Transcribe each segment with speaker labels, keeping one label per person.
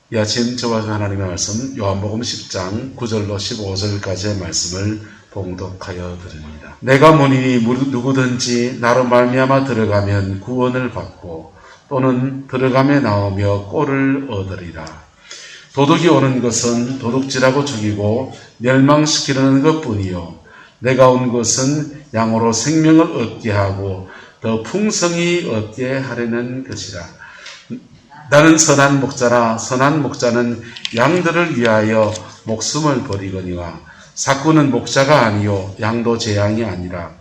Speaker 1: 이 아침 저와 하나님의 말씀 요한복음 10장 9절로 15절까지의 말씀을 봉독하여 드립니다. 내가 문이니 누구든지 나로 말미암아 들어가면 구원을 받고 또는 들어가며 나오며 꼴을 얻으리라. 도둑이 오는 것은 도둑질하고 죽이고 멸망시키려는 것뿐이요 내가 온 것은 양으로 생명을 얻게 하고 더 풍성히 얻게 하려는 것이라. 나는 선한 목자라. 선한 목자는 양들을 위하여 목숨을 버리거니와 사꾼은 목자가 아니요 양도 제 양이 아니라.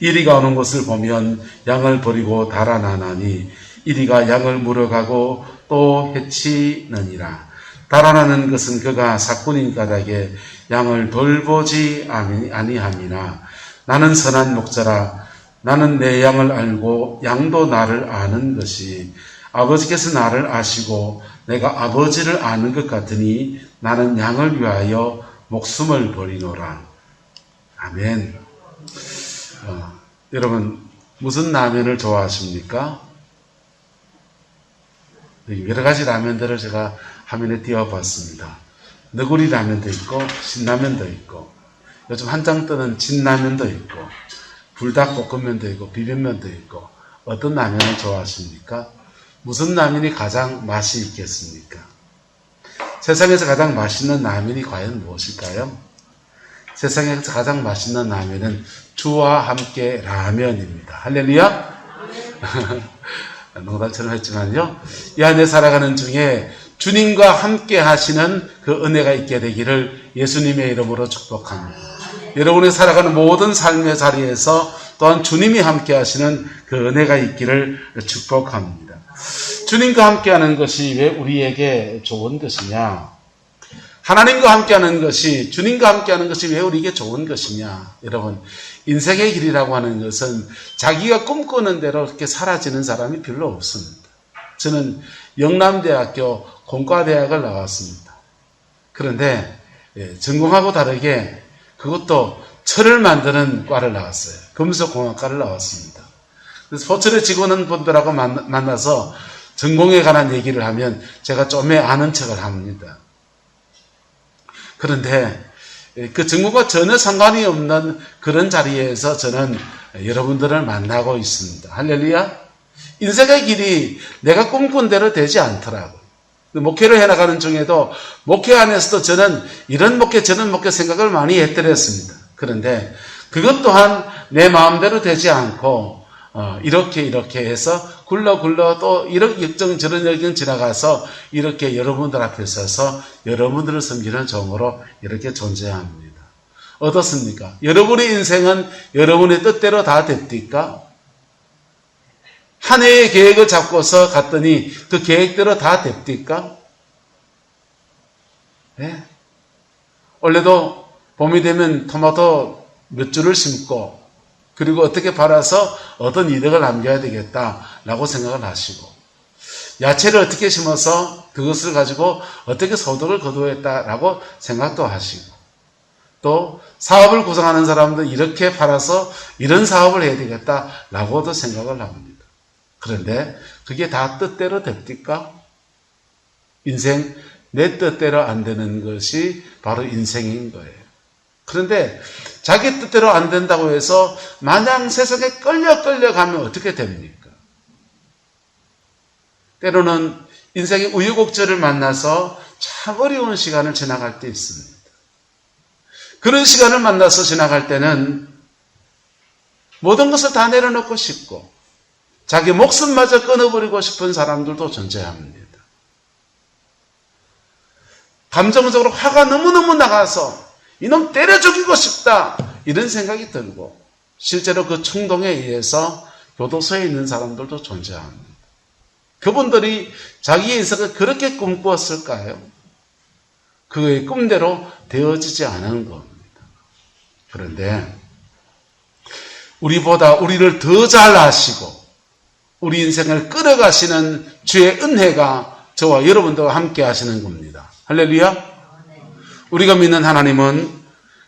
Speaker 1: 이리가 오는 것을 보면 양을 버리고 달아나나니 이리가 양을 물어가고 또 해치느니라. 달아나는 것은 그가 사꾼인 까닭에 양을 돌보지 아니함이나 나는 선한 목자라. 나는 내 양을 알고 양도 나를 아는 것이 아버지께서 나를 아시고 내가 아버지를 아는 것 같으니 나는 양을 위하여 목숨을 버리노라. 아멘. 여러분 무슨 라면을 좋아하십니까? 여러 가지 라면들을 제가 화면에 띄워봤습니다. 너구리 라면도 있고 신라면도 있고 요즘 한창 뜨는 진라면도 있고 불닭볶음면도 있고 비빔면도 있고 어떤 라면을 좋아하십니까? 무슨 라면이 가장 맛이 있겠습니까? 세상에서 가장 맛있는 라면이 과연 무엇일까요? 세상에서 가장 맛있는 라면은 주와 함께 라면입니다. 할렐루야! 농담처럼 했지만요. 이 안에 살아가는 중에 주님과 함께 하시는 그 은혜가 있게 되기를 예수님의 이름으로 축복합니다. 여러분이 살아가는 모든 삶의 자리에서 또한 주님이 함께 하시는 그 은혜가 있기를 축복합니다. 주님과 함께하는 것이 왜 우리에게 좋은 것이냐? 하나님과 함께하는 것이, 주님과 함께하는 것이 왜 우리에게 좋은 것이냐? 여러분, 인생의 길이라고 하는 것은 자기가 꿈꾸는 대로 이렇게 사라지는 사람이 별로 없습니다. 저는 영남대학교 공과대학을 나왔습니다. 그런데 전공하고 다르게 그것도 철을 만드는 과를 나왔어요. 금속공학과를 나왔습니다. 그래서 포철에 직원은 분들하고 만나서 전공에 관한 얘기를 하면 제가 좀 아는 척을 합니다. 그런데 그 전공과 전혀 상관이 없는 그런 자리에서 저는 여러분들을 만나고 있습니다. 할렐루야. 인생의 길이 내가 꿈꾼 대로 되지 않더라고요. 목회를 해나가는 중에도 목회 안에서도 저는 이런 목회 저런 목회 생각을 많이 했더랬습니다. 그런데 그것 또한 내 마음대로 되지 않고 이렇게 해서 굴러 또 이런 역정 저런 역정 지나가서 이렇게 여러분들 앞에 서서 여러분들을 섬기는 종으로 이렇게 존재합니다. 어떻습니까? 여러분의 인생은 여러분의 뜻대로 다 됩니까? 한 해의 계획을 잡고서 갔더니 그 계획대로 다 됩니까? 네. 원래도 봄이 되면 토마토 몇 줄을 심고 그리고 어떻게 팔아서 어떤 이득을 남겨야 되겠다라고 생각을 하시고 야채를 어떻게 심어서 그것을 가지고 어떻게 소득을 거두겠다라고 생각도 하시고 또 사업을 구성하는 사람도 이렇게 팔아서 이런 사업을 해야 되겠다라고도 생각을 합니다. 그런데 그게 다 뜻대로 됩니까? 인생 내 뜻대로 안 되는 것이 바로 인생인 거예요. 그런데 자기 뜻대로 안 된다고 해서 마냥 세상에 끌려가면 어떻게 됩니까? 때로는 인생의 우여곡절을 만나서 참 어려운 시간을 지나갈 때 있습니다. 그런 시간을 만나서 지나갈 때는 모든 것을 다 내려놓고 싶고 자기 목숨마저 끊어버리고 싶은 사람들도 존재합니다. 감정적으로 화가 너무너무 나가서 이놈 때려 죽이고 싶다 이런 생각이 들고 실제로 그 충동에 의해서 교도소에 있는 사람들도 존재합니다. 그분들이 자기의 인생을 그렇게 꿈꾸었을까요? 그의 꿈대로 되어지지 않은 겁니다. 그런데 우리보다 우리를 더 잘 아시고 우리 인생을 끌어가시는 주의 은혜가 저와 여러분들과 함께 하시는 겁니다. 할렐루야. 우리가 믿는 하나님은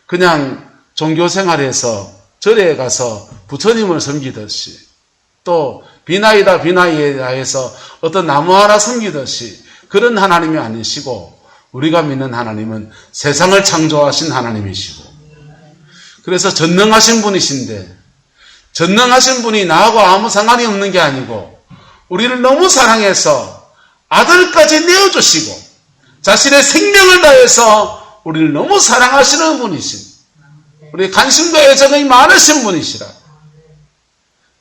Speaker 1: 그냥 종교생활에서 절에 가서 부처님을 섬기듯이 또 비나이다 비나이에다 해서 어떤 나무 하나 섬기듯이 그런 하나님이 아니시고 우리가 믿는 하나님은 세상을 창조하신 하나님이시고 그래서 전능하신 분이신데 전능하신 분이 나하고 아무 상관이 없는 게 아니고 우리를 너무 사랑해서 아들까지 내어주시고 자신의 생명을 다해서 우리를 너무 사랑하시는 분이신 우리 관심과 애정이 많으신 분이시라.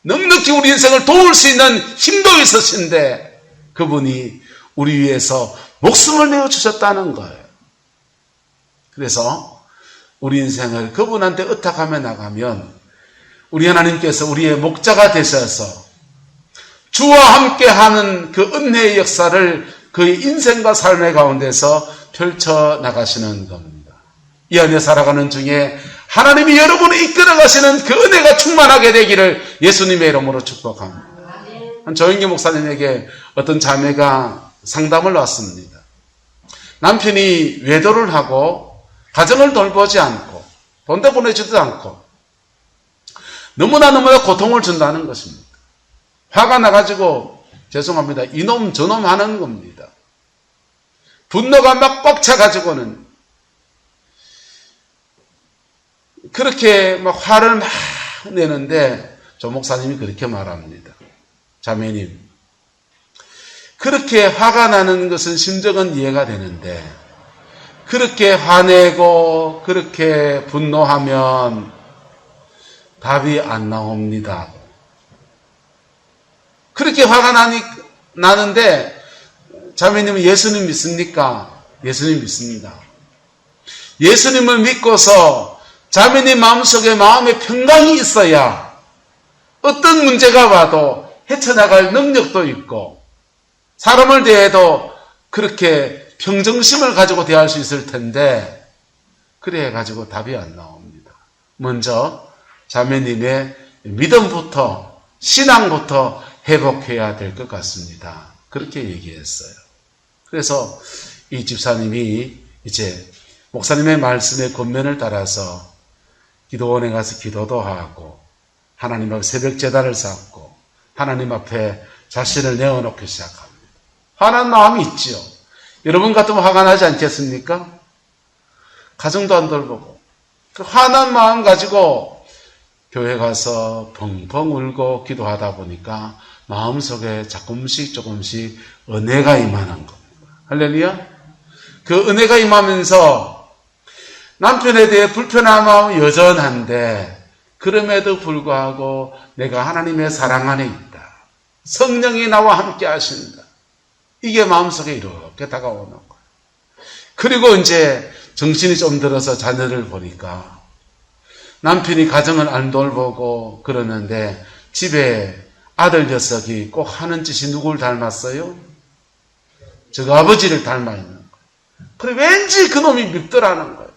Speaker 1: 넉넉히 우리 인생을 도울 수 있는 힘도 있으신데 그분이 우리 위해서 목숨을 내어주셨다는 거예요. 그래서 우리 인생을 그분한테 의탁하며 나가면 우리 하나님께서 우리의 목자가 되셔서 주와 함께하는 그 은혜의 역사를 그의 인생과 삶의 가운데서 펼쳐나가시는 겁니다. 이 안에 살아가는 중에 하나님이 여러분을 이끌어가시는 그 은혜가 충만하게 되기를 예수님의 이름으로 축복합니다. 한 조영기 목사님에게 어떤 자매가 상담을 왔습니다. 남편이 외도를 하고 가정을 돌보지 않고 돈도 보내주지도 않고 너무나 고통을 준다는 것입니다. 화가 나가지고 죄송합니다. 이놈 저놈 하는 겁니다. 분노가 막 꽉 차가지고는 그렇게 막 화를 막 내는데 조 목사님이 그렇게 말합니다. 자매님, 그렇게 화가 나는 것은 심정은 이해가 되는데 그렇게 화내고 그렇게 분노하면 답이 안 나옵니다. 그렇게 화가 나는데 자매님은 예수님 믿습니까? 예수님 믿습니다. 예수님을 믿고서 자매님 마음속에 마음의 평강이 있어야 어떤 문제가 와도 헤쳐나갈 능력도 있고 사람을 대해도 그렇게 평정심을 가지고 대할 수 있을 텐데 그래 가지고 답이 안 나옵니다. 먼저 자매님의 믿음부터 신앙부터 회복해야 될 것 같습니다. 그렇게 얘기했어요. 그래서 이 집사님이 이제 목사님의 말씀의 권면을 따라서 기도원에 가서 기도도 하고 하나님 앞에 새벽 제단을 쌓고 하나님 앞에 자신을 내어놓기 시작합니다. 화난 마음이 있지요. 여러분 같으면 화가 나지 않겠습니까? 가정도 안 돌보고 그 화난 마음 가지고 교회 가서 펑펑 울고 기도하다 보니까 마음속에 조금씩 은혜가 임하는 겁니다. 할렐루야. 그 은혜가 임하면서 남편에 대해 불편한 마음은 여전한데 그럼에도 불구하고 내가 하나님의 사랑 안에 있다. 성령이 나와 함께 하신다. 이게 마음속에 이렇게 다가오는 거예요. 그리고 이제 정신이 좀 들어서 자녀를 보니까 남편이 가정을 안 돌보고 그러는데 집에 아들 녀석이 꼭 하는 짓이 누굴 닮았어요? 저 아버지를 닮아 있는 거예요. 그래 왠지 그놈이 밉더라는 거예요.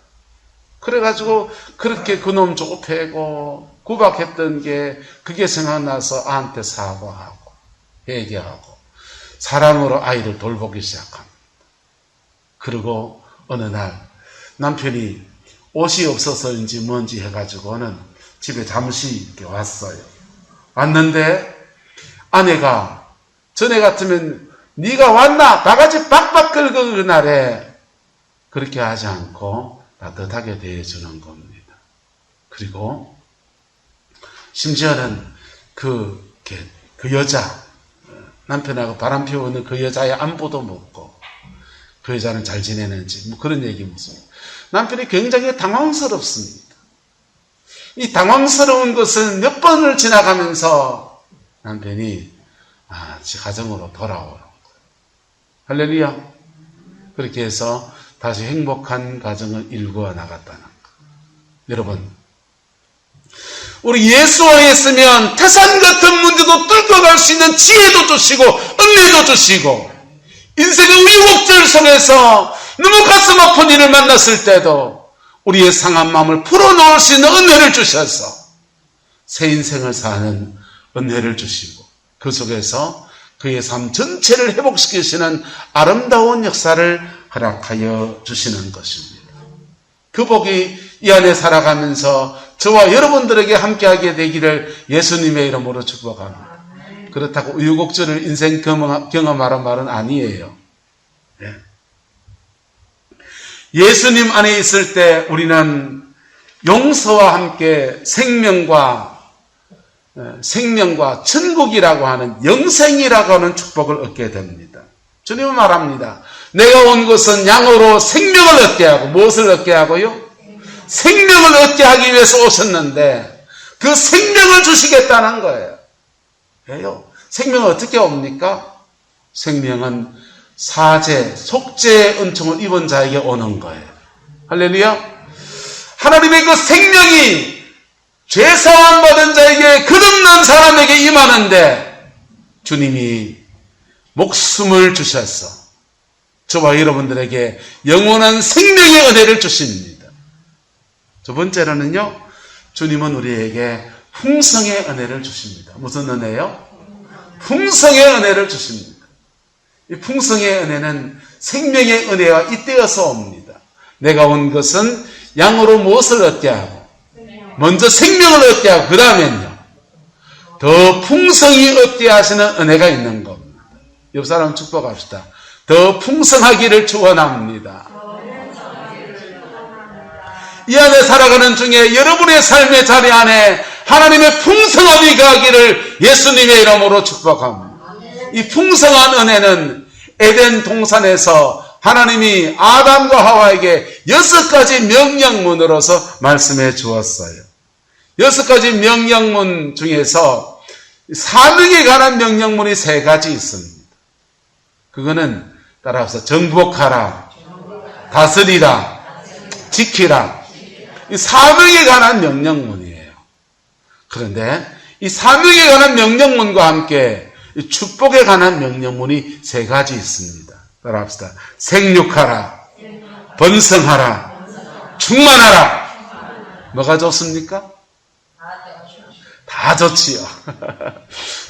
Speaker 1: 그래가지고 그렇게 그놈 좁히고 구박했던 게 그게 생각나서 아한테 사과하고 얘기하고 사랑으로 아이를 돌보기 시작합니다. 그리고 어느 날 남편이 옷이 없어서인지 뭔지 해가지고는 집에 잠시 이렇게 왔어요. 왔는데 아내가 전에 같으면 네가 왔나? 바가지 빡빡 긁어 그날에 그렇게 하지 않고 따뜻하게 대해주는 겁니다. 그리고 심지어는 그 여자 남편하고 바람 피우는 그 여자의 안부도 묻고 그 여자는 잘 지내는지 뭐 그런 얘기 묻습니다. 남편이 굉장히 당황스럽습니다. 이 당황스러운 것은 몇 번을 지나가면서 남편이 제 가정으로 돌아오는 거예요. 할렐루야. 그렇게 해서 다시 행복한 가정을 일구어 나갔다는 거예요. 여러분, 우리 예수와 있으면 태산 같은 문제도 뚫고 갈 수 있는 지혜도 주시고 은혜도 주시고 인생의 우여곡절 속에서 너무 가슴 아픈 일을 만났을 때도 우리의 상한 마음을 풀어놓을 수 있는 은혜를 주셔서 새 인생을 사는 은혜를 주시고 그 속에서 그의 삶 전체를 회복시키시는 아름다운 역사를 허락하여 주시는 것입니다. 그 복이 이 안에 살아가면서 저와 여러분들에게 함께하게 되기를 예수님의 이름으로 축복합니다. 그렇다고 우여곡절을 인생 경험하란 말은 아니에요. 예. 예수님 안에 있을 때 우리는 용서와 함께 생명과 천국이라고 하는 영생이라고 하는 축복을 얻게 됩니다. 주님은 말합니다. 내가 온 것은 양으로 생명을 얻게 하고, 무엇을 얻게 하고요? 생명을 얻게 하기 위해서 오셨는데 그 생명을 주시겠다는 거예요. 왜요? 생명은 어떻게 옵니까? 생명은 사죄, 속죄의 은총을 입은 자에게 오는 거예요. 할렐루야. 하나님의 그 생명이 죄사함 받은 자에게, 거듭난 사람에게 임하는데 주님이 목숨을 주셔서 저와 여러분들에게 영원한 생명의 은혜를 주십니다. 두 번째로는요, 주님은 우리에게 풍성의 은혜를 주십니다. 무슨 은혜요? 풍성의 은혜를 주십니다. 이 풍성의 은혜는 생명의 은혜와 잇대어서 옵니다. 내가 온 것은 양으로 무엇을 얻게 하고, 먼저 생명을 얻게 하고, 그 다음엔요, 더 풍성히 얻게 하시는 은혜가 있는 겁니다. 옆 사람 축복합시다. 더 풍성하기를 축원합니다. 이 안에 살아가는 중에 여러분의 삶의 자리 안에 하나님의 풍성함이 가기를 예수님의 이름으로 축복합니다. 이 풍성한 은혜는 에덴 동산에서 하나님이 아담과 하와에게 6가지 명령문으로서 말씀해 주었어요. 6가지 명령문 중에서 사명에 관한 명령문이 3가지 있습니다. 그거는 따라서 정복하라, 다스리라, 지키라. 이 사명에 관한 명령문이에요. 그런데 이 사명에 관한 명령문과 함께 이 축복에 관한 명령문이 3가지 있습니다. 따라합시다. 생육하라, 번성하라, 충만하라. 뭐가 좋습니까? 다 좋지요.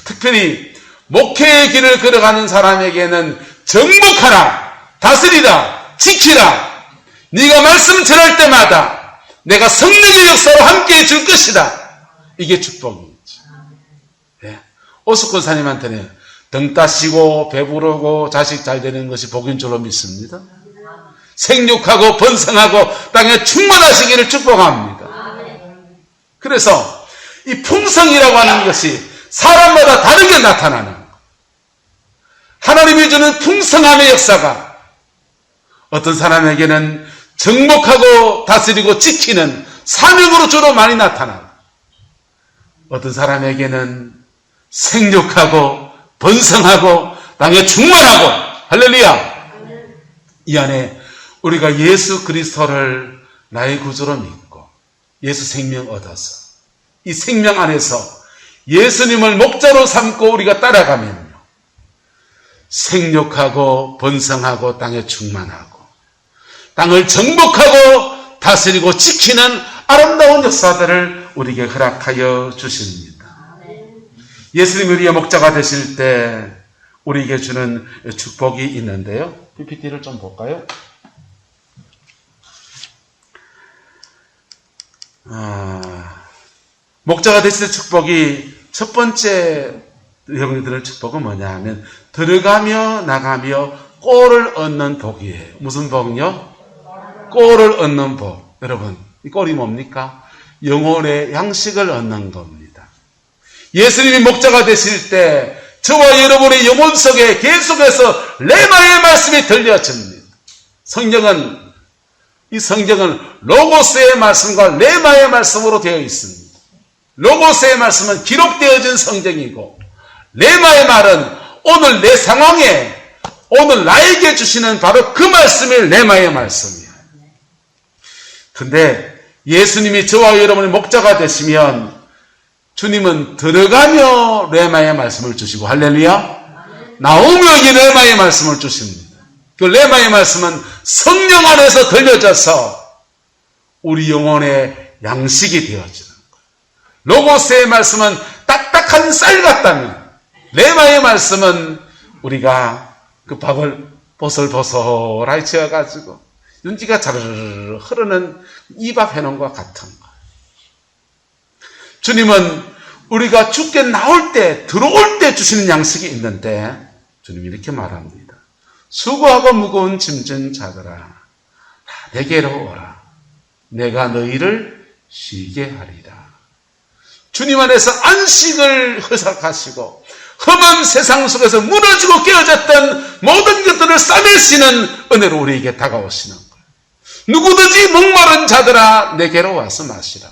Speaker 1: 특별히 목회의 길을 걸어가는 사람에게는 정복하라, 다스리라, 지키라. 네가 말씀 전할 때마다 내가 성령의 역사로 함께해 줄 것이다. 이게 축복이죠. 네. 오스콘사님한테는 등 따시고 배부르고 자식 잘 되는 것이 복인 줄로 믿습니다. 생육하고 번성하고 땅에 충만하시기를 축복합니다. 그래서 이 풍성이라고 하는 것이 사람마다 다르게 나타나는 것. 하나님이 주는 풍성함의 역사가 어떤 사람에게는 정복하고 다스리고 지키는 사명으로 주로 많이 나타나고, 어떤 사람에게는 생육하고 번성하고 땅에 충만하고, 할렐루야. 이 안에 우리가 예수 그리스도를 나의 구주로 믿고 예수 생명 얻어서 이 생명 안에서 예수님을 목자로 삼고 우리가 따라가면요, 생육하고 번성하고 땅에 충만하고 땅을 정복하고 다스리고 지키는 아름다운 역사들을 우리에게 허락하여 주십니다. 예수님이 우리의 목자가 되실 때 우리에게 주는 축복이 있는데요. PPT를 좀 볼까요? 목자가 되실 때 축복이 첫 번째 여러분이 들을 축복은 뭐냐 하면 들어가며 나가며 꼴을 얻는 복이에요. 무슨 복이요? 꼴을 얻는 복. 여러분, 이 꼴이 뭡니까? 영혼의 양식을 얻는 겁니다. 예수님이 목자가 되실 때 저와 여러분의 영혼 속에 계속해서 레마의 말씀이 들려집니다. 이 성경은 로고스의 말씀과 레마의 말씀으로 되어 있습니다. 로고스의 말씀은 기록되어진 성경이고, 레마의 말은 오늘 내 상황에, 오늘 나에게 주시는 바로 그 말씀이 레마의 말씀이에요. 근데 예수님이 저와 여러분의 목자가 되시면 주님은 들어가며 레마의 말씀을 주시고, 할렐루야, 나오며 이 레마의 말씀을 주십니다. 그 레마의 말씀은 성령 안에서 들려져서 우리 영혼의 양식이 되어지는 거예요. 로고스의 말씀은 딱딱한 쌀 같다면, 레마의 말씀은 우리가 그 밥을 보슬보슬하게 지어가지고 윤기가 자르르 흐르는 이밥 해놓은 것 같은 거예요. 주님은 우리가 죽게 나올 때, 들어올 때 주시는 양식이 있는데, 주님이 이렇게 말합니다. 수고하고 무거운 짐진 자들아 내게로 오라. 내가 너희를 쉬게 하리라. 주님 안에서 안식을 허락하시고 험한 세상 속에서 무너지고 깨어졌던 모든 것들을 싸매시는 은혜로 우리에게 다가오시는 거예요. 누구든지 목마른 자들아 내게로 와서 마시라.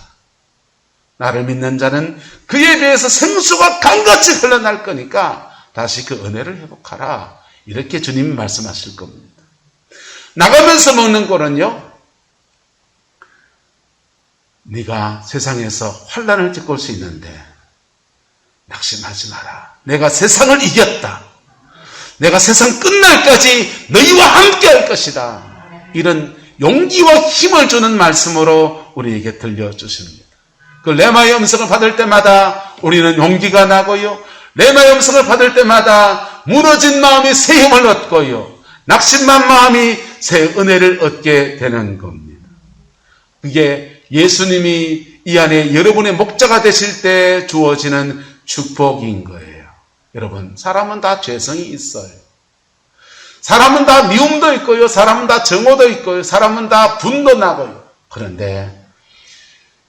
Speaker 1: 나를 믿는 자는 그에 대해서 생수가 강같이 흘러날 거니까 다시 그 은혜를 회복하라. 이렇게 주님이 말씀하실 겁니다. 나가면서 먹는 거는요, 네가 세상에서 환난을 겪을 수 있는데 낙심하지 마라. 내가 세상을 이겼다. 내가 세상 끝날까지 너희와 함께 할 것이다. 이런 용기와 힘을 주는 말씀으로 우리에게 들려주십니다. 그 레마의 음성을 받을 때마다 우리는 용기가 나고요, 레마의 음성을 받을 때마다 무너진 마음이 새 힘을 얻고요, 낙심한 마음이 새 은혜를 얻게 되는 겁니다. 그게 예수님이 이 안에 여러분의 목자가 되실 때 주어지는 축복인 거예요. 여러분, 사람은 다 죄성이 있어요. 사람은 다 미움도 있고요, 사람은 다 정오도 있고요, 사람은 다 분도 나고요. 그런데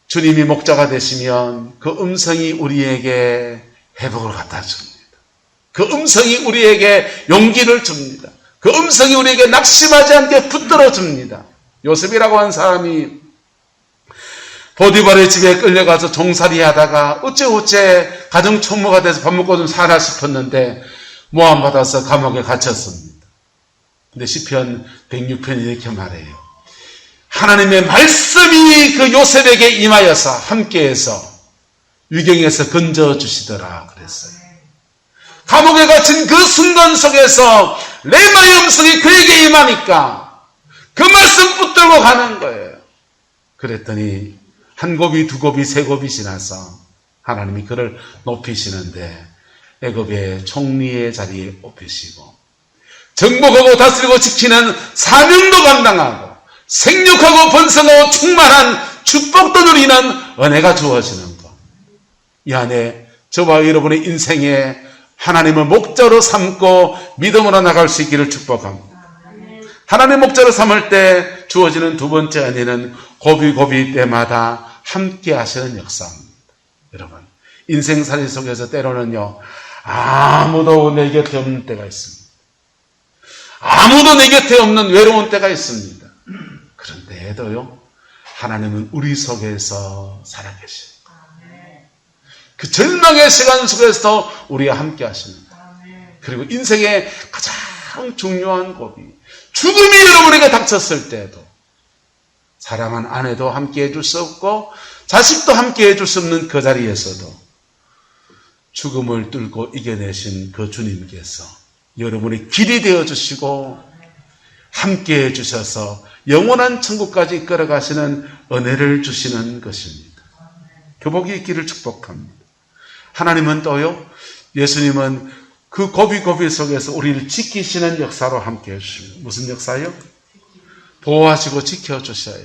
Speaker 1: 주님이 목자가 되시면 그 음성이 우리에게 회복을 갖다 줍니다. 그 음성이 우리에게 용기를 줍니다. 그 음성이 우리에게 낙심하지 않게 붙들어 줍니다. 요셉이라고 하는 사람이 보디발의 집에 끌려가서 종살이 하다가 어째 가정 총무가 돼서 밥 먹고 좀 살아 싶었는데 모함 받아서 감옥에 갇혔습니다. 근데 시편 106편이 이렇게 말해요. 하나님의 말씀이 그 요셉에게 임하여서 함께해서 위경에서 건져주시더라 그랬어요. 감옥에 갇힌 그 순간 속에서 레마의 음성이 그에게 임하니까 그 말씀 붙들고 가는 거예요. 그랬더니 한 곱이 두 곱이 세 곱이 지나서 하나님이 그를 높이시는데 애굽의 총리의 자리에 높이시고 정복하고 다스리고 지키는 사명도 감당하고 생육하고 번성하고 충만한 축복도 누리는 은혜가 주어지는 것. 이 안에 저와 여러분의 인생에 하나님을 목자로 삼고 믿음으로 나갈 수 있기를 축복합니다. 하나님 목자로 삼을 때 주어지는 두 번째 은혜는 고비 때마다 함께 하시는 역사입니다. 여러분, 인생살이 속에서 때로는요, 아무도 내 곁에 없는 때가 있습니다. 아무도 내 곁에 없는 외로운 때가 있습니다. 그런데도요, 하나님은 우리 속에서 살아계십니다. 그 절망의 시간 속에서도 우리와 함께 하십니다. 그리고 인생의 가장 중요한 고비, 죽음이 여러분에게 닥쳤을 때에도 사랑한 아내도 함께 해줄 수 없고 자식도 함께 해줄 수 없는 그 자리에서도 죽음을 뚫고 이겨내신 그 주님께서 여러분의 길이 되어주시고 함께 해주셔서 영원한 천국까지 이끌어가시는 은혜를 주시는 것입니다. 교복이 있기를 축복합니다. 하나님은 또요, 예수님은 그 고비 속에서 우리를 지키시는 역사로 함께 해주십니다. 무슨 역사요? 보호하시고 지켜주셔요.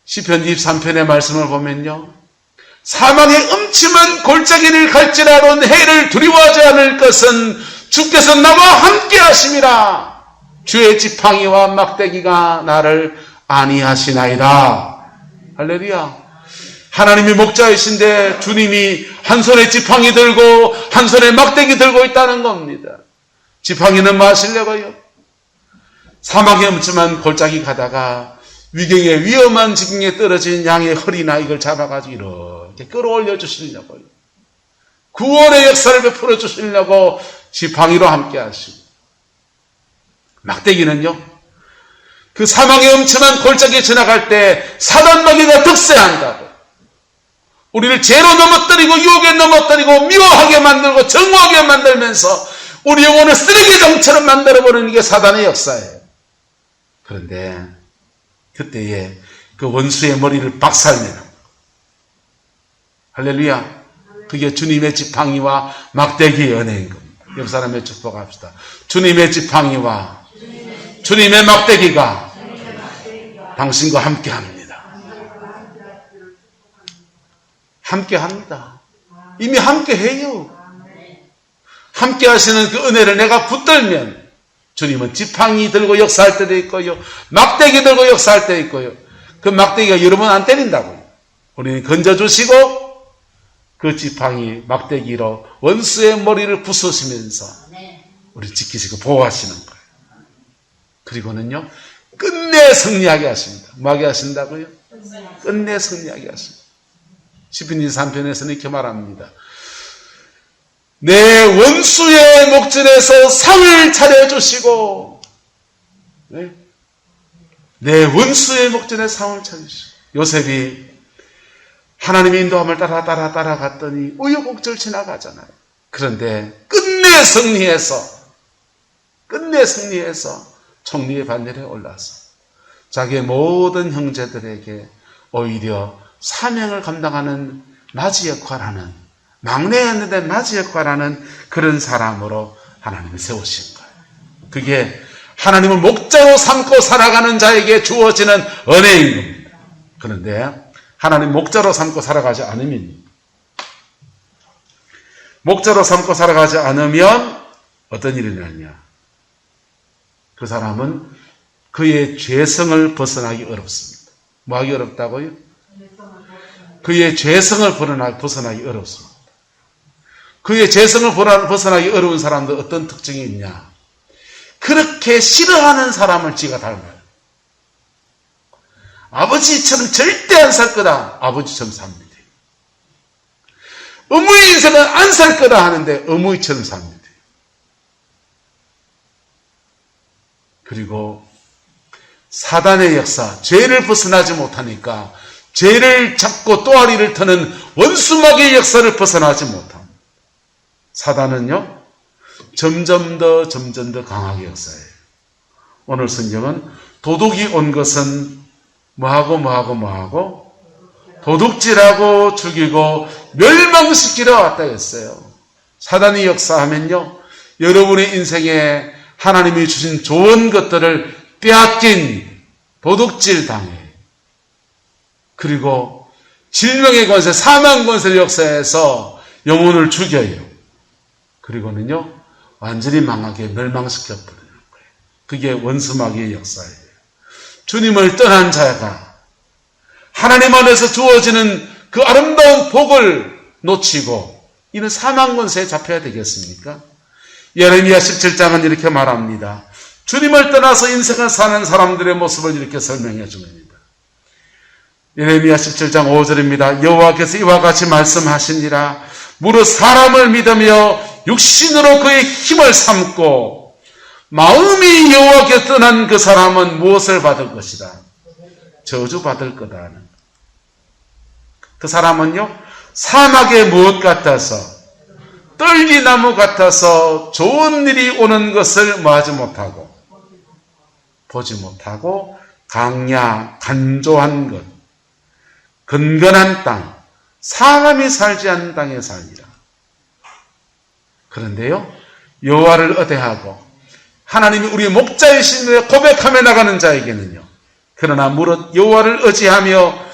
Speaker 1: 시편 23편의 말씀을 보면요, 사망의 음침한 골짜기를 갈지라도 해를 두려워하지 않을 것은 주께서 나와 함께 하심이라. 주의 지팡이와 막대기가 나를 안위하시나이다. 할렐루야. 하나님이 목자이신데 주님이 한 손에 지팡이 들고 한 손에 막대기 들고 있다는 겁니다. 지팡이는 뭐 하시려고요? 사막에 음침한 골짜기 가다가 위경에 위험한 지경에 떨어진 양의 허리나 이걸 잡아가지고 이렇게 끌어올려 주시려고요. 구원의 역사를 베풀어 주시려고 지팡이로 함께 하시고, 막대기는요, 그 사막의 음침한 골짜기에 지나갈 때 사단마귀가 득세한다고, 우리를 죄로 넘어뜨리고 유혹에 넘어뜨리고 미워하게 만들고 정오하게 만들면서 우리 영혼을 쓰레기장처럼 만들어버리는 게 사단의 역사예요. 그런데 그때에 그 원수의 머리를 박살내는, 할렐루야, 그게 주님의 지팡이와 막대기의 은혜인 겁니다. 옆 사람의 축복합시다. 주님의 지팡이와 주님의 막대기가 당신과 함께합니다. 함께합니다. 이미 함께해요. 함께 하시는 그 은혜를 내가 붙들면 주님은 지팡이 들고 역사할 때도 있고요. 막대기 들고 역사할 때도 있고요. 그 막대기가 여러 번 안 때린다고요. 우리는 건져주시고 그 지팡이 막대기로 원수의 머리를 부수시면서 우리 지키시고 보호하시는 거예요. 그리고는요. 끝내 승리하게 하십니다. 뭐하게 하신다고요? 끝내 승리하게 하십니다. 시편 23편에서는 이렇게 말합니다. 내 원수의 목전에서 상을 차려주시고 내 원수의 목전에 상을 차려주시고 요셉이 하나님의 인도함을 따라갔더니 우여곡절 지나가잖아요. 그런데 끝내 승리해서 총리의 반열에 올라서 자기의 모든 형제들에게 오히려 사명을 감당하는 맞이 역할하는 막내였는데 맞이 역할하는 그런 사람으로 하나님이 세우신 거예요. 그게 하나님을 목자로 삼고 살아가는 자에게 주어지는 은혜인 겁니다. 그런데 하나님 목자로 삼고 살아가지 않으면 어떤 일이 나냐? 그 사람은 그의 죄성을 벗어나기 어렵습니다. 뭐 하기 어렵다고요? 그의 죄성을 벗어나기 어렵습니다. 그의 죄성을 벗어나기 어려운 사람들 어떤 특징이 있냐? 그렇게 싫어하는 사람을 지가 닮아요. 아버지처럼 절대 안 살 거다. 아버지처럼 삽니다. 어머니 인생은 안 살 거다 하는데 어머니처럼 삽니다. 그리고 사단의 역사, 죄를 벗어나지 못하니까 죄를 잡고 또아리를 터는 원수마귀의 역사를 벗어나지 못합니다. 사단은요, 점점 더 강하게 역사해요. 오늘 성경은 도둑이 온 것은 뭐하고 도둑질하고 죽이고 멸망시키러 왔다 했어요. 사단이 역사하면요, 여러분의 인생에 하나님이 주신 좋은 것들을 빼앗긴 도둑질 당해. 그리고 질병의 권세, 사망 권세를 역사해서 영혼을 죽여요. 그리고는요, 완전히 망하게 멸망시켜버리는 거예요. 그게 원수마귀의 역사예요. 주님을 떠난 자가 하나님 안에서 주어지는 그 아름다운 복을 놓치고 이는 사망 권세에 잡혀야 되겠습니까? 예레미야 17장은 이렇게 말합니다. 주님을 떠나서 인생을 사는 사람들의 모습을 이렇게 설명해 줍니다. 예레미야 17장 5절입니다. 여호와께서 이와 같이 말씀하시니라. 무릇 사람을 믿으며 육신으로 그의 힘을 삼고 마음이 여호와께 떠난 그 사람은 무엇을 받을 것이다? 저주받을 거다. 그 사람은요, 사막의 무엇 같아서 떨기나무 같아서 좋은 일이 오는 것을 뭐하지 못하고 보지 못하고 강야 간조한 것 건건한 땅 사람이 살지 않는 땅에 살리라. 그런데요, 여호와를 의뢰하고 하나님이 우리의 목자이심을 고백하며 나가는 자에게는요, 그러나 무릇 여호와를 의지하며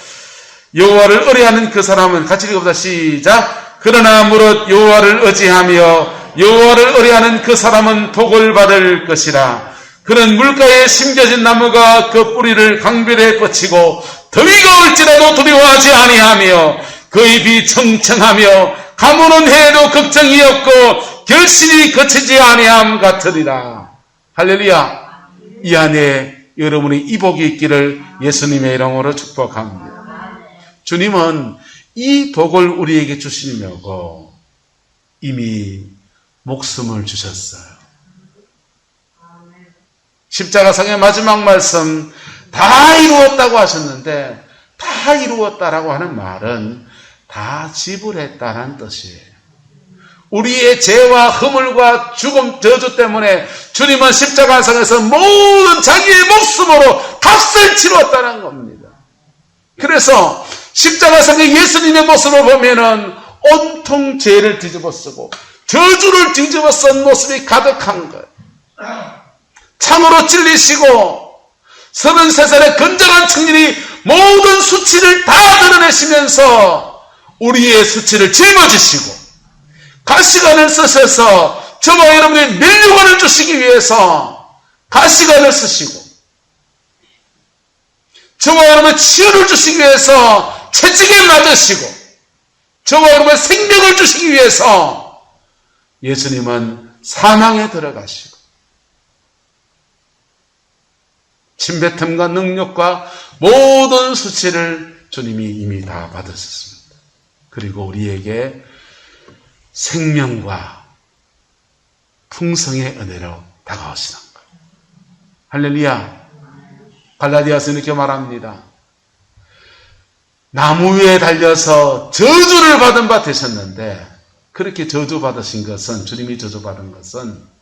Speaker 1: 여호와를 의뢰하는 그 사람은 같이 읽어보자. 시작. 그러나 무릇 여호와를 의지하며 여호와를 의뢰하는 그 사람은 복을 받을 것이라. 그는 물가에 심겨진 나무가 그 뿌리를 강변에 뻗치고 더위가 올지라도 두려워하지 아니하며 그의 비 청청하며 가무는 해도 걱정이 없고 결실이 거치지 아니함 같으리라. 할렐루야. 이 안에 여러분의 이복이 있기를 예수님의 이름으로 축복합니다. 주님은 이 복을 우리에게 주시려고 이미 목숨을 주셨어요. 십자가상의 마지막 말씀 다 이루었다고 하셨는데, 다 이루었다라고 하는 말은 다 지불했다는 뜻이에요. 우리의 죄와 허물과 죽음, 저주 때문에 주님은 십자가상에서 모든 자기의 목숨으로 값을 치렀다는 겁니다. 그래서 십자가상의 예수님의 모습을 보면은 온통 죄를 뒤집어 쓰고 저주를 뒤집어 쓴 모습이 가득한 거예요. 참으로 찔리시고 33살의 건장한 청년이 모든 수치를 다 드러내시면서 우리의 수치를 짊어지시고 가시관을 쓰셔서 저와 여러분의 면류관을 주시기 위해서 가시관을 쓰시고, 저와 여러분의 치유를 주시기 위해서 채찍에 맞으시고, 저와 여러분의 생명을 주시기 위해서 예수님은 사망에 들어가시고, 침뱉음과 능력과 모든 수치를 주님이 이미 다 받으셨습니다. 그리고 우리에게 생명과 풍성의 은혜로 다가오시는 거예요. 할렐루야. 갈라디아서 이렇게 말합니다. 나무 위에 달려서 저주를 받은 바 되셨는데, 그렇게 저주받으신 것은, 주님이 저주받은 것은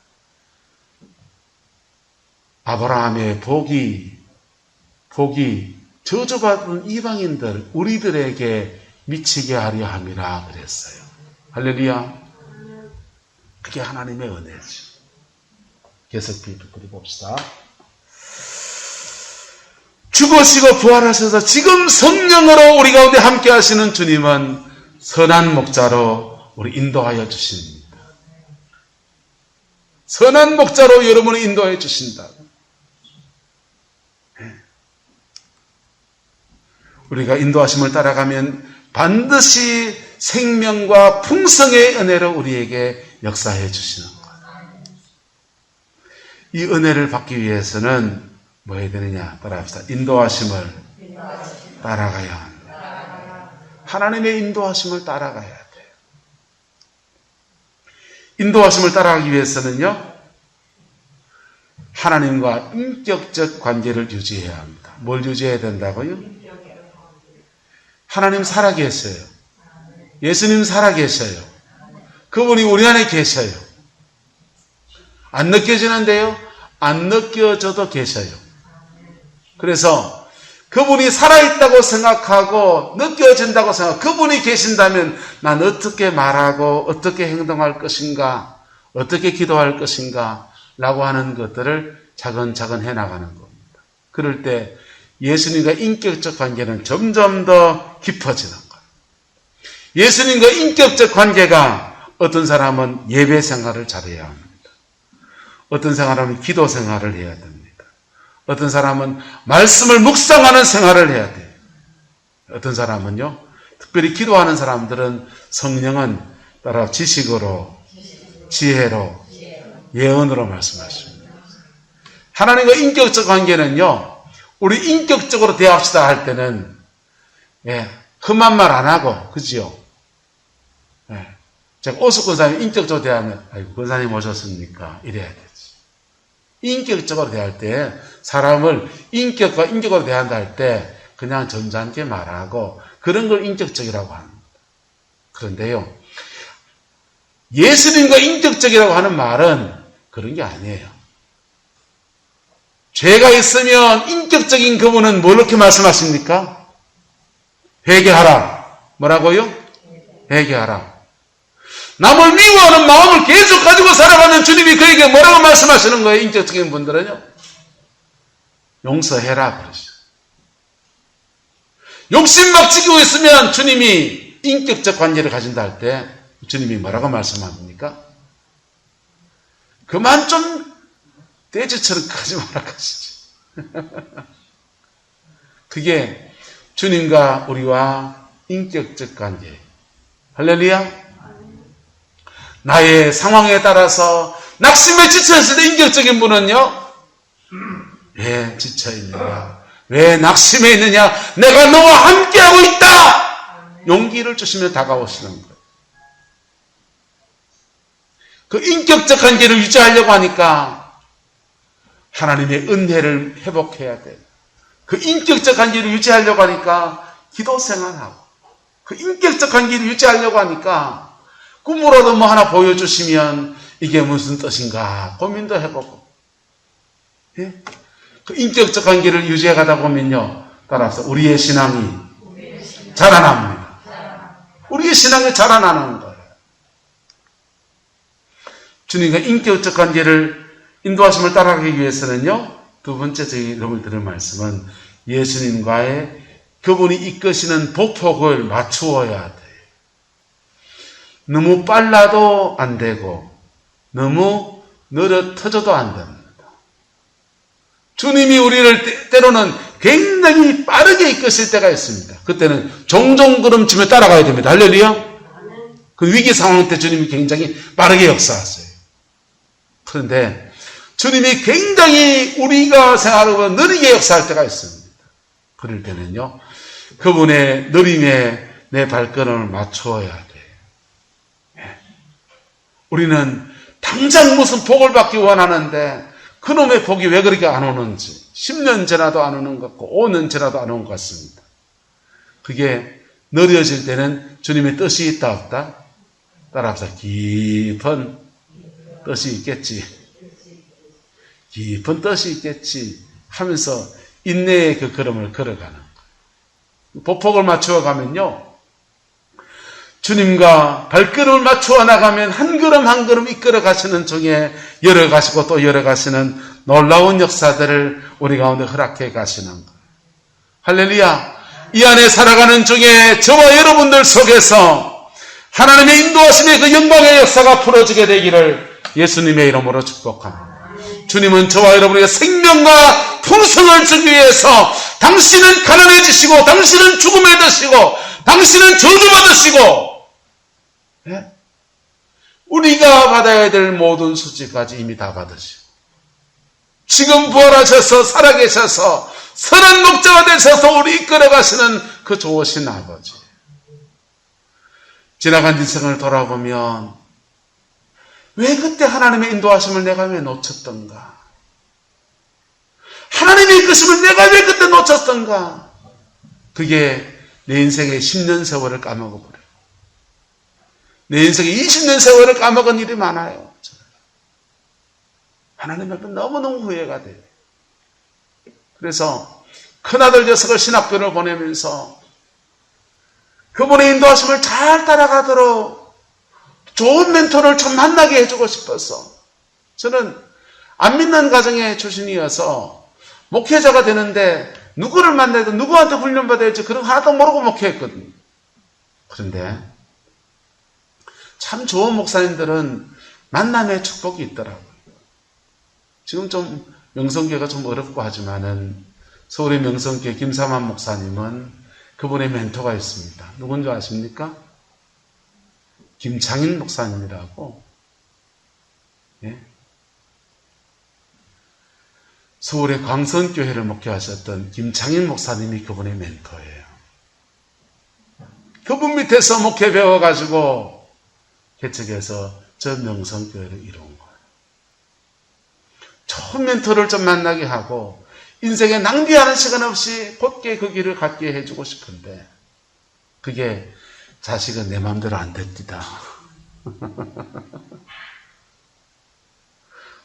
Speaker 1: 아브라함의 복이 저주받은 이방인들, 우리들에게 미치게 하려 함이라 그랬어요. 할렐루야. 그게 하나님의 은혜죠. 계속 비춰 봅시다. 죽으시고 부활하셔서 지금 성령으로 우리 가운데 함께 하시는 주님은 선한 목자로 우리 인도하여 주십니다. 선한 목자로 여러분을 인도하여 주신다. 우리가 인도하심을 따라가면 반드시 생명과 풍성의 은혜로 우리에게 역사해 주시는 거예요. 이 은혜를 받기 위해서는 뭐 해야 되느냐? 따라합시다. 인도하심을 따라가야 합니다. 하나님의 인도하심을 따라가야 돼요. 인도하심을 따라가기 위해서는요, 하나님과 인격적 관계를 유지해야 합니다. 뭘 유지해야 된다고요? 하나님 살아계셔요. 예수님 살아계셔요. 그분이 우리 안에 계셔요. 안 느껴지는데요? 안 느껴져도 계셔요. 그래서 그분이 살아있다고 생각하고 느껴진다고 생각하고 그분이 계신다면 난 어떻게 말하고 어떻게 행동할 것인가, 어떻게 기도할 것인가 라고 하는 것들을 차근차근 해나가는 겁니다. 그럴 때 예수님과 인격적 관계는 점점 더 깊어지는 거예요. 예수님과 인격적 관계가 어떤 사람은 예배 생활을 잘해야 합니다. 어떤 사람은 기도 생활을 해야 됩니다. 어떤 사람은 말씀을 묵상하는 생활을 해야 돼요. 어떤 사람은요, 특별히 기도하는 사람들은 성령은 따라 지식으로, 지혜로, 예언으로 말씀하십니다. 하나님과 인격적 관계는요, 우리 인격적으로 대합시다 할 때는 험한 말 안 하고, 그지요? 제가 오숙 권사님 인격적으로 대하면, 아이고, 권사님 오셨습니까? 이래야 되지. 인격적으로 대할 때, 사람을 인격과 인격으로 대한다 할 때, 그냥 점잖게 말하고, 그런 걸 인격적이라고 합니다. 그런데요, 예수님과 인격적이라고 하는 말은 그런 게 아니에요. 죄가 있으면 인격적인 그분은 뭘 이렇게 말씀하십니까? 회개하라. 뭐라고요? 회개하라. 남을 미워하는 마음을 계속 가지고 살아가는 주님이 그에게 뭐라고 말씀하시는 거예요? 인격적인 분들은요. 용서해라. 그러시죠. 욕심 막 지키고 있으면 주님이 인격적 관계를 가진다 할 때 주님이 뭐라고 말씀합니까? 그만 좀 돼지처럼 가지 마라 하시죠. 그게 주님과 우리와 인격적 관계. 할렐루야. 나의 상황에 따라서 낙심에 지쳐있을 때 인격적인 분은요, 왜 지쳐있느냐, 왜 낙심해 있느냐, 내가 너와 함께하고 있다, 용기를 주시며 다가오시는 거예요. 그 인격적 관계를 유지하려고 하니까 하나님의 은혜를 회복해야 돼요. 그 인격적 관계를 유지하려고 하니까 기도 생활하고, 그 인격적 관계를 유지하려고 하니까 꿈으로도 뭐 하나 보여주시면 이게 무슨 뜻인가 고민도 해보고, 예? 그 인격적 관계를 유지해 가다 보면요, 따라서 우리의 신앙이 자라납니다. 우리의 신앙이 자라나는 거예요. 주님과 인격적 관계를 인도하심을 따라가기 위해서는요, 두 번째 저희 여러분이 들을 말씀은 예수님과의 그분이 이끄시는 보폭을 맞추어야 돼요. 너무 빨라도 안 되고 너무 느려 터져도 안 됩니다. 주님이 우리를 때로는 굉장히 빠르게 이끄실 때가 있습니다. 그때는 종종 걸음치며 따라가야 됩니다. 할렐루야. 그 위기 상황 때 주님이 굉장히 빠르게 역사하세요. 그런데 주님이 굉장히 우리가 생각하고 느리게 역사할 때가 있습니다. 그럴 때는요, 그분의 느림에 내 발걸음을 맞추어야 돼요. 우리는 당장 무슨 복을 받기 원하는데 그놈의 복이 왜 그렇게 안 오는지 10년 지나도 안 오는 것 같고 5년 지나도 안 오는 것 같습니다. 그게 느려질 때는 주님의 뜻이 있다 없다? 따라합시다. 깊은 뜻이 있겠지. 깊은 뜻이 있겠지 하면서 인내의 그 걸음을 걸어가는 거예요. 보폭을 맞추어 가면요, 주님과 발걸음을 맞추어 나가면 한 걸음 한 걸음 이끌어 가시는 중에 열어가시고 또 열어가시는 놀라운 역사들을 우리 가운데 허락해 가시는 거예요. 할렐루야. 이 안에 살아가는 중에 저와 여러분들 속에서 하나님의 인도하심의 그 영광의 역사가 풀어지게 되기를 예수님의 이름으로 축복합니다. 주님은 저와 여러분에게 생명과 풍성을 주기 위해서 당신은 가난해지시고 당신은 죽음에 드시고 당신은 저주받으시고, 우리가 받아야 될 모든 수치까지 이미 다 받으시고 지금 부활하셔서 살아계셔서 선한 목자가 되셔서 우리 이끌어가시는 그 좋으신 아버지. 지나간 인생을 돌아보면 왜 그때 하나님의 인도하심을 내가 왜 놓쳤던가? 하나님의 이끄심을 내가 왜 그때 놓쳤던가? 그게 내 인생의 10년 세월을 까먹어버려요. 내 인생의 20년 세월을 까먹은 일이 많아요. 하나님 앞에 너무너무 후회가 돼요. 그래서 큰아들 녀석을 신학교를 보내면서 그분의 인도하심을 잘 따라가도록 좋은 멘토를 좀 만나게 해주고 싶어서, 저는 안 믿는 가정의 출신이어서 목회자가 되는데 누구를 만나도 누구한테 훈련받아야 할지 그런 거 하나도 모르고 목회했거든요. 그런데 참 좋은 목사님들은 만남의 축복이 있더라고요. 지금 좀 명성교회가 좀 어렵고 하지만은 서울의 명성교회 김삼환 목사님은 그분의 멘토가 있습니다. 누군지 아십니까? 김창인 목사님이라고. 서울의 광선교회를 목회하셨던 김창인 목사님이 그분의 멘토예요. 그분 밑에서 목회 배워가지고 개척해서 저 명성교회를 이룬 거예요. 좋은 멘토를 좀 만나게 하고 인생에 낭비하는 시간 없이 곧게 그 길을 갖게 해주고 싶은데 그게 자식은 내 마음대로 안 됩니다.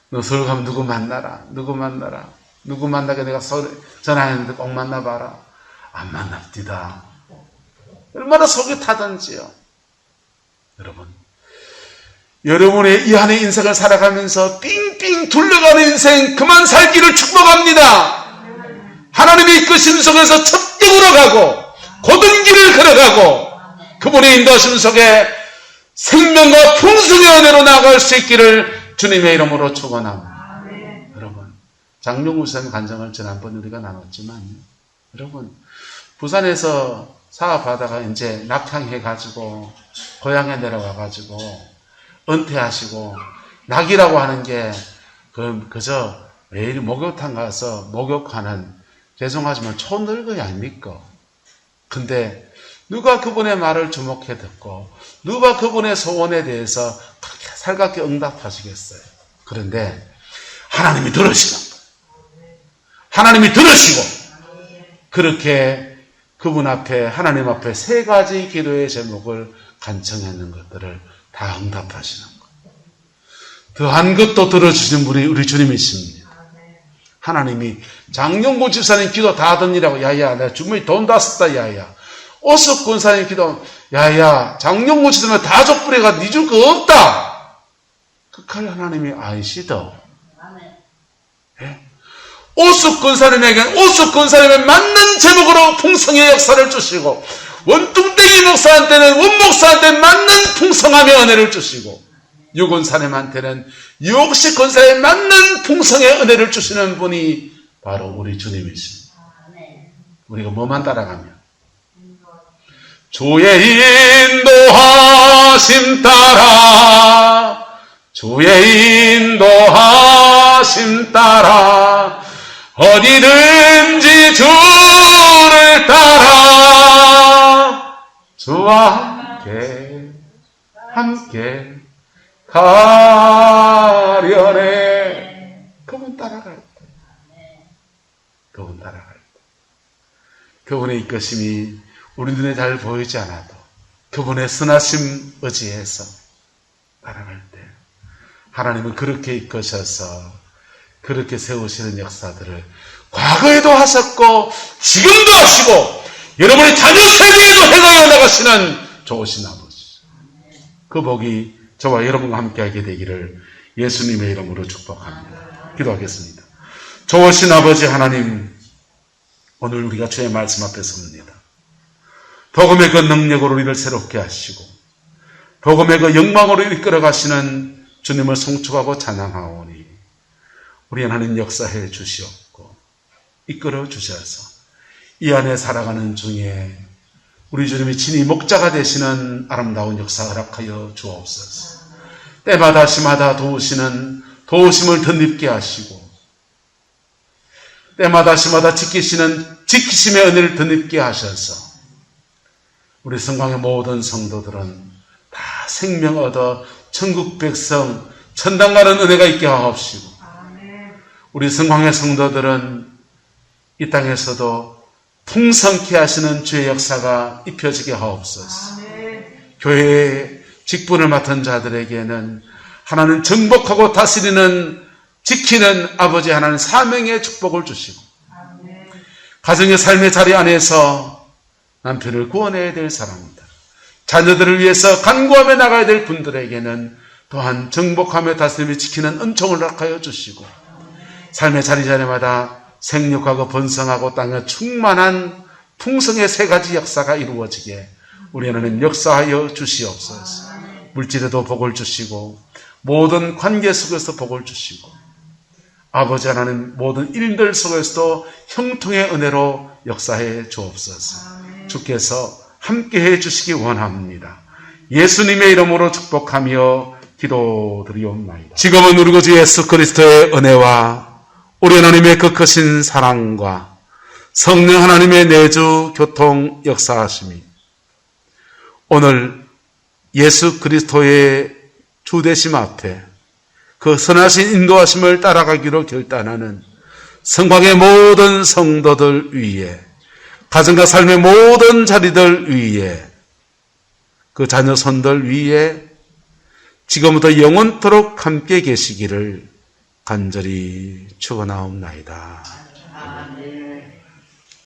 Speaker 1: 너 서울 가면 누구 만나라. 누구 만나게 내가 전화했는데 꼭 만나봐라. 안 만납니다. 얼마나 속이 타던지요. 여러분의 이 안의 인생을 살아가면서 삥삥 둘러가는 인생 그만 살기를 축복합니다. 하나님의 이끄심 속에서 첩경으로 가고 곧은 길을 걸어가고 그분의 인도하심 속에 생명과 풍성의 은혜로 나아갈 수 있기를 주님의 이름으로 축원합니다. 여러분, 장용우 선 간증을 지난번 우리가 나눴지만, 여러분 부산에서 사업하다가 이제 낙향해가지고 고향에 내려와가지고 은퇴하시고 낙이라고 하는 게 그저 매일 목욕탕 가서 목욕하는, 죄송하지만 초늙은이 아닙니까? 근데 누가 그분의 말을 주목해 듣고 누가 그분의 소원에 대해서 그렇게 살갑게 응답하시겠어요? 그런데 하나님이 들으시는 거예요. 하나님이 들으시고 그렇게 그분 앞에, 하나님 앞에 3가지 기도의 제목을 간청했는 것들을 다 응답하시는 거예요. 더한 것도 들어주신 분이 우리 주님이십니다. 하나님이 장용구 집사님 기도 다 듣니라고, 야야 내가 주머니 돈 다 썼다, 야야. 오숙 권사님 기도, 야야 장용구 집사님 다 족부려가 니 줄 거 없다. 그걸 하나님이 아시더. 오숙 권사님에게 오숙 권사님에 맞는 제목으로 풍성의 역사를 주시고, 원뚱땡이 목사한테는 원목사한테 맞는 풍성함의 은혜를 주시고, 육은 사람한테는 육식 권사에 맞는 풍성의 은혜를 주시는 분이 바로 우리 주님이십니다. 우리가 뭐만 따라가면 주의 인도하심 따라 주의 인도하심 따라 어디든지 주를 따라 주와 함께 가려네. 그분 따라갈 때 그분의 이끄심이 우리 눈에 잘 보이지 않아도 그분의 선하심 의지해서 따라갈 때 하나님은 그렇게 이끄셔서 그렇게 세우시는 역사들을 과거에도 하셨고 지금도 하시고 여러분의 자녀 세대에도 행하여 나가시는 좋으신 아버지, 그 복이 저와 여러분과 함께하게 되기를 예수님의 이름으로 축복합니다. 기도하겠습니다. 좋으신 아버지 하나님, 오늘 우리가 주의 말씀 앞에 섭니다. 복음의 그 능력으로 우리를 새롭게 하시고 복음의 그 영광으로 이끌어 가시는 주님을 송축하고 찬양하오니 우리 하나님 역사해 주시옵고 이끌어 주셔서 이 안에 살아가는 중에 우리 주님이 친히 목자가 되시는 아름다운 역사 허락하여 주옵소서. 때마다 시마다 도우심을 덧입게 하시고 때마다 시마다 지키심의 은혜를 덧입게 하셔서 우리 성광의 모든 성도들은 다 생명 얻어 천국 백성 천당 가는 은혜가 있게 하옵시고 우리 성광의 성도들은 이 땅에서도 풍성케 하시는 주의 역사가 입혀지게 하옵소서. 교회의 직분을 맡은 자들에게는 하나님 정복하고 다스리는 지키는 아버지 하나님 사명의 축복을 주시고 가정의 삶의 자리 안에서 남편을 구원해야 될 사람이다, 자녀들을 위해서 간구하며 나가야 될 분들에게는 또한 정복하며 다스리며 지키는 은총을 허락하여 주시고 삶의 자리자리마다 생육하고 번성하고 땅에 충만한 풍성의 세 가지 역사가 이루어지게 우리 하나님 역사하여 주시옵소서. 물질에도 복을 주시고 모든 관계 속에서 복을 주시고 아버지 하나님 모든 일들 속에서도 형통의 은혜로 역사해 주옵소서. 주께서 함께해 주시기 원합니다. 예수님의 이름으로 축복하며 기도드리옵나이다. 지금은 우리 주 예수 그리스도의 은혜와 우리 하나님의 그 크신 사랑과 성령 하나님의 내주 교통 역사하심이 오늘 예수 그리스도의 주되심 앞에 그 선하신 인도하심을 따라가기로 결단하는 성광의 모든 성도들 위에 가정과 삶의 모든 자리들 위에 그 자녀손들 위에 지금부터 영원토록 함께 계시기를 간절히 축원하옵나이다. 아멘.